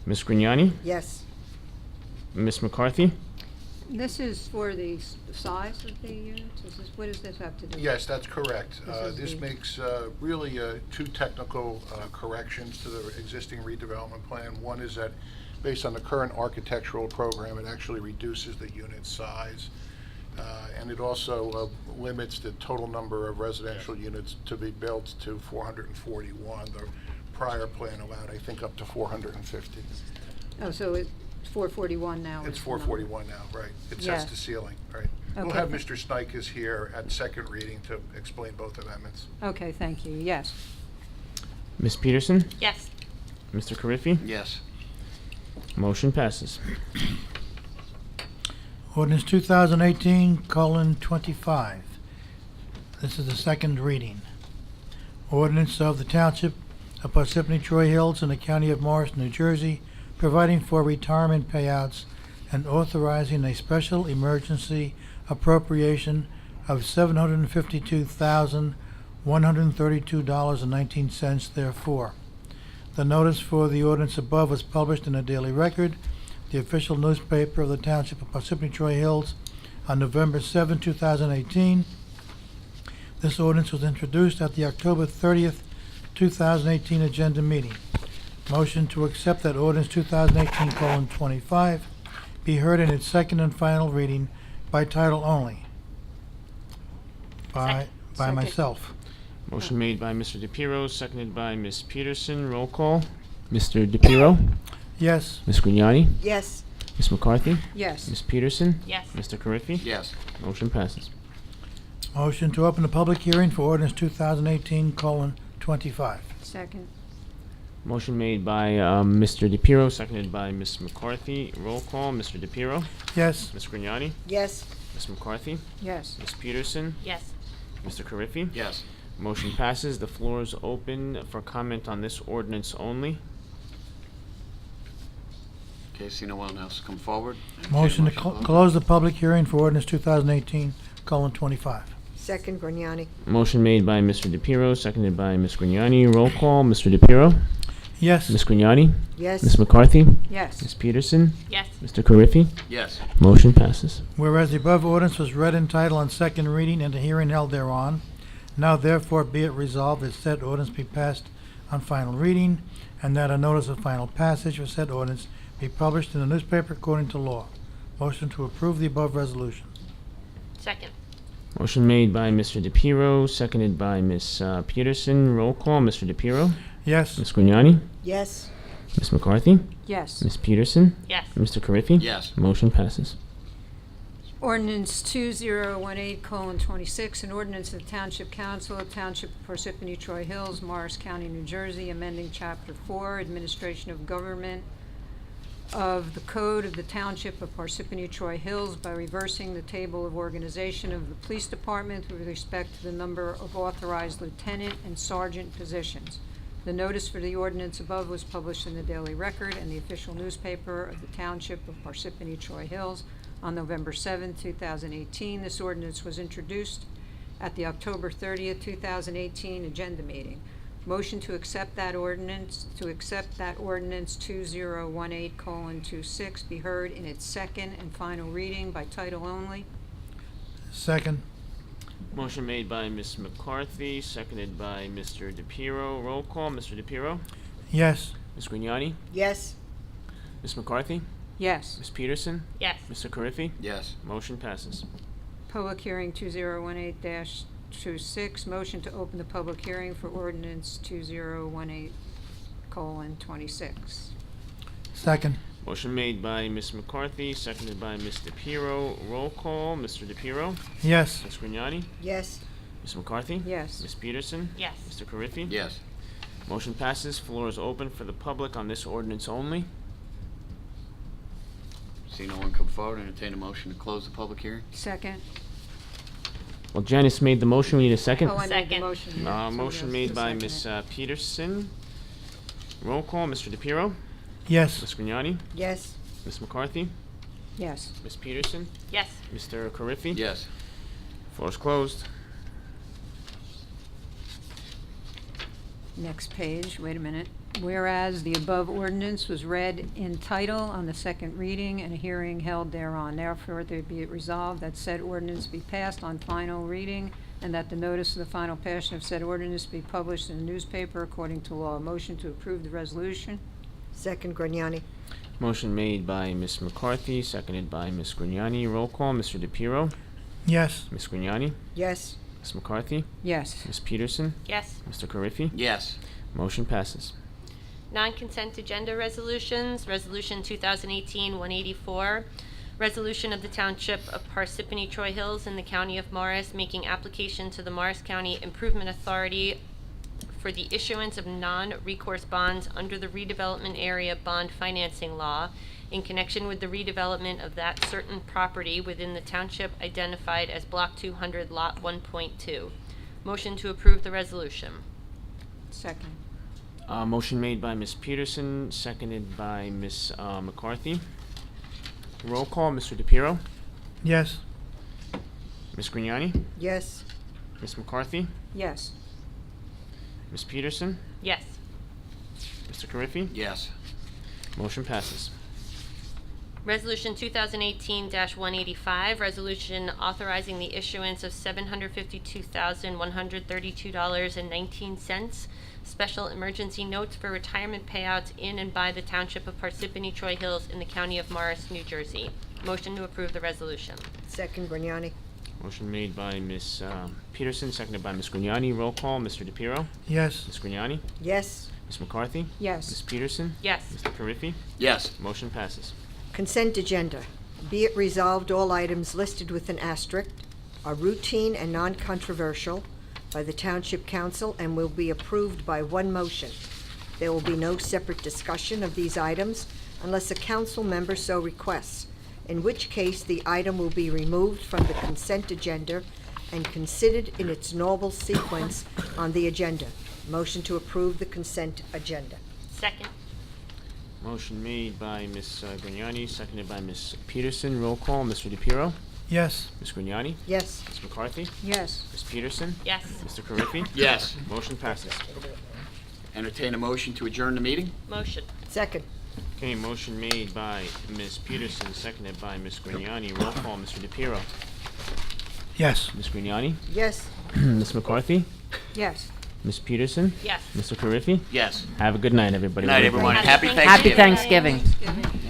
Ms. Grignani? Yes. Ms. McCarthy? This is for the size of the units? What does this have to do with? Yes, that's correct. This is This the- makes really two technical corrections to the existing redevelopment plan. One is that, based on the current architectural program, it actually reduces the unit size. And it also limits the total number of residential units to be built to 441. The prior plan allowed, I think, up to 450. Oh, so it's 441 now? It's is the number. 441 now, right. It sets Yes. the ceiling, right. We'll Okay. have Mr. Snikes here at second reading to explain both amendments. Okay, thank you. Yes. Ms. Peterson? Yes. Mr. Carriffy? Yes. Motion passes. Ordinance 2018:25. This is the second reading. Ordinance of the Township of Parsippany Troy Hills in the County of Morris, New Jersey, providing for retirement payouts and authorizing a special emergency appropriation of $752,132.19 therefore. The notice for the ordinance above was published in the Daily Record, the official newspaper of the Township of Parsippany Troy Hills, on November 7, 2018. This ordinance was introduced at the October 30th, 2018 agenda meeting. Motion to accept that ordinance 2018:25 be heard in its second and final reading by title only. By Second. myself. Motion made by Mr. DePiero, seconded by Ms. Peterson. Roll call. Mr. DePiero? Yes. Ms. Grignani? Yes. Ms. McCarthy? Yes. Ms. Peterson? Yes. Mr. Carriffy? Yes. Motion passes. Motion to open the public hearing for ordinance 2018:25. Second. Motion made by Mr. DePiero, seconded by Ms. McCarthy. Roll call. Mr. DePiero? Yes. Ms. Grignani? Yes. Ms. McCarthy? Yes. Ms. Peterson? Yes. Mr. Carriffy? Yes. Motion passes. The floor is open for comment on this ordinance only. Okay, see no one else come forward. Motion to close. close the public hearing for ordinance 2018:25. Second, Grignani. Motion made by Mr. DePiero, seconded by Ms. Grignani. Roll call. Mr. DePiero? Yes. Ms. Grignani? Yes. Ms. McCarthy? Yes. Ms. Peterson? Yes. Mr. Carriffy? Yes. Motion passes. Whereas the above ordinance was read in title on second reading and the hearing held thereon, now therefore be it resolved that said ordinance be passed on final reading, and that a notice of final passage for said ordinance be published in the newspaper according to law. Motion to approve the above resolution. Second. Motion made by Mr. DePiero, seconded by Ms. Peterson. Roll call. Mr. DePiero? Yes. Ms. Grignani? Yes. Ms. McCarthy? Yes. Ms. Peterson? Yes. Mr. Carriffy? Yes. Motion passes. Ordinance 2018:26, an ordinance of the Township Council of Township of Parsippany Troy Hills, Morris County, New Jersey, amending Chapter 4, Administration of Government of the Code of the Township of Parsippany Troy Hills by reversing the table of organization of the Police Department with respect to the number of authorized lieutenant and sergeant positions. The notice for the ordinance above was published in the Daily Record and the official newspaper of the Township of Parsippany Troy Hills on November 7, 2018. This ordinance was introduced at the October 30th, 2018 agenda meeting. Motion to accept that ordinance, 2018:26 be heard in its second and final reading by title only. Second. Motion made by Ms. McCarthy, seconded by Mr. DePiero. Roll call. Mr. DePiero? Yes. Ms. Grignani? Yes. Ms. McCarthy? Yes. Ms. Peterson? Yes. Mr. Carriffy? Yes. Motion passes. Public hearing 2018-26, motion to open the public hearing for ordinance 2018:26. Second. Motion made by Ms. McCarthy, seconded by Ms. DePiero. Roll call. Mr. DePiero? Yes. Ms. Grignani? Yes. Ms. McCarthy? Yes. Ms. Peterson? Yes. Mr. Carriffy? Yes. Motion passes. Floor is open for the public on this ordinance only. See no one come forward, entertain a motion to close the public hearing. Second. Well, Janice made the motion. We need a second. Oh, I made the Second. motion. Somebody Motion else made to by second Ms. it. Peterson. Roll call. Mr. DePiero? Yes. Ms. Grignani? Yes. Ms. McCarthy? Yes. Ms. Peterson? Yes. Mr. Carriffy? Yes. Floor is closed. Next page, wait a minute. Whereas the above ordinance was read in title on the second reading and a hearing held thereon. Therefore, there be it resolved that said ordinance be passed on final reading and that the notice of the final passage of said ordinance be published in the newspaper according to law. Motion to approve the resolution? Second, Grignani. Motion made by Ms. McCarthy, seconded by Ms. Grignani. Roll call, Mr. DePiero, Yes. Ms. Grignani, Yes. Ms. McCarthy, Yes. Ms. Peterson, Yes. Mr. Carriffy. Yes. Motion passes. Non-consent agenda resolutions, Resolution 2018-184, resolution of the Township of Parsippany Troy Hills in the County of Morris making application to the Morris County Improvement Authority for the issuance of non-recourse bonds under the redevelopment area bond financing law in connection with the redevelopment of that certain property within the township identified as Block 200, Lot 1.2. Motion to approve the resolution. Second. Motion made by Ms. Peterson, seconded by Ms. McCarthy. Roll call, Mr. DePiero, Yes. Ms. Grignani, Yes. Ms. McCarthy, Yes. Ms. Peterson, Yes. Mr. Carriffy. Yes. Motion passes. Resolution 2018-185, resolution authorizing the issuance of $752,132.19 special emergency notes for retirement payouts in and by the Township of Parsippany Troy Hills in the County of Morris, New Jersey. Motion to approve the resolution. Second, Grignani. Motion made by Ms. Peterson, seconded by Ms. Grignani. Roll call, Mr. DePiero, Yes. Ms. Grignani, Yes. Ms. McCarthy, Ms. Yes. Peterson, Yes. Mr. Carriffy. Yes. Motion passes. Consent agenda. Be it resolved, all items listed with an asterisk are routine and non-controversial by the Township Council and will be approved by one motion. There will be no separate discussion of these items unless a council member so requests, in which case the item will be removed from the consent agenda and considered in its normal sequence on the agenda. Motion to approve the consent agenda. Second. Motion made by Ms. Grignani, seconded by Ms. Peterson. Roll call, Mr. DePiero, Yes. Ms. Grignani, Yes. Ms. McCarthy, Yes. Ms. Peterson, Yes. Mr. Carriffy. Yes. Motion passes. Entertain a motion to adjourn the meeting? Motion. Second. Okay, motion made by Ms. Peterson, seconded by Ms. Grignani. Roll call, Mr. DePiero, Yes. Ms. Grignani, Yes. Ms. McCarthy, Yes. Ms. Peterson, Yes. Mr. Carriffy. Yes. Have a good night, everybody. Good night, We're everyone. adjourned. Happy Happy Thanksgiving. Thanksgiving. Thanksgiving.